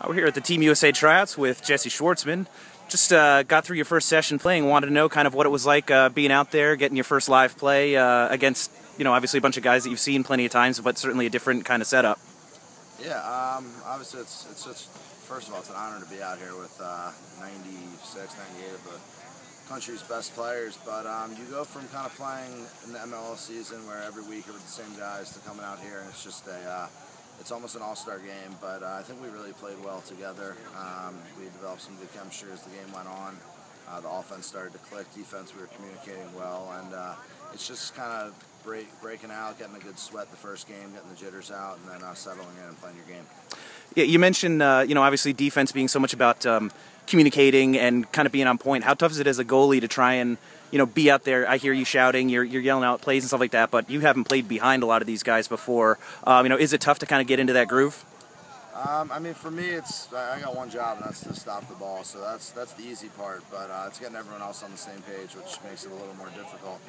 We're here at the Team USA Tryouts with Jesse Schwartzman. Just got through your first session playing. Wanted to know kind of what it was like being out there, getting your first live play against, obviously a bunch of guys that you've seen plenty of times, but certainly a different kind of setup. Yeah, obviously it's just, first of all, it's an honor to be out here with 96, 98 of the country's best players, but you go from kind of playing in the MLL season where every week are with the same guys to coming out here, and it's just it's almost an all-star game, but I think we really played well together. We developed some good chemistry as the game went on. The offense started to click, defense we were communicating well, and it's just kind of breaking out, getting a good sweat the first game, getting the jitters out, and then settling in and playing your game. Yeah, you mentioned, obviously defense being so much about communicating and kind of being on point. How tough is it as a goalie to try and, be out there? I hear you shouting, you're yelling out plays and stuff like that, but you haven't played behind a lot of these guys before. Is it tough to kind of get into that groove? I mean, for me, I got one job, and that's to stop the ball. So that's the easy part. But it's getting everyone else on the same page, which makes it a little more difficult.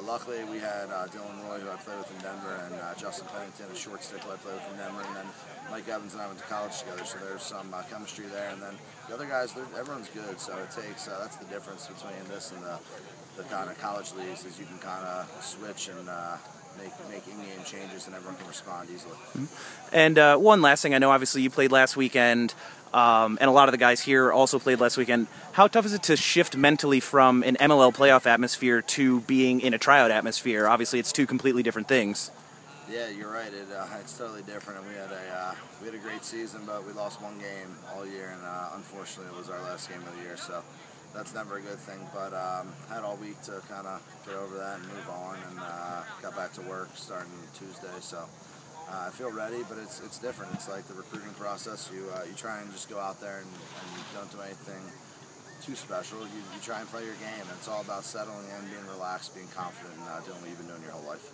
Luckily, we had Dylan Roy, who I played with in Denver, and Justin Pennington, a short stick who I played with in Denver, and then Mike Evans and I went to college together. So there's some chemistry there. And then the other guys, everyone's good. So it takes that's the difference between this and the kind of college leagues, is you can kind of switch and make in-game changes, and everyone can respond easily. And one last thing, I know obviously you played last weekend, and a lot of the guys here also played last weekend. How tough is it to shift mentally from an MLL playoff atmosphere to being in a tryout atmosphere? Obviously it's two completely different things. Yeah, you're right. It's totally different, and we had a great season, but we lost one game all year, and unfortunately it was our last game of the year, so that's never a good thing. But had all week to kind of get over that and move on, and got back to work starting Tuesday. So I feel ready, but it's different. It's like the recruiting process. You try and just go out there and don't do anything too special. You try and play your game, and it's all about settling in, being relaxed, being confident, and doing what you've been doing your whole life.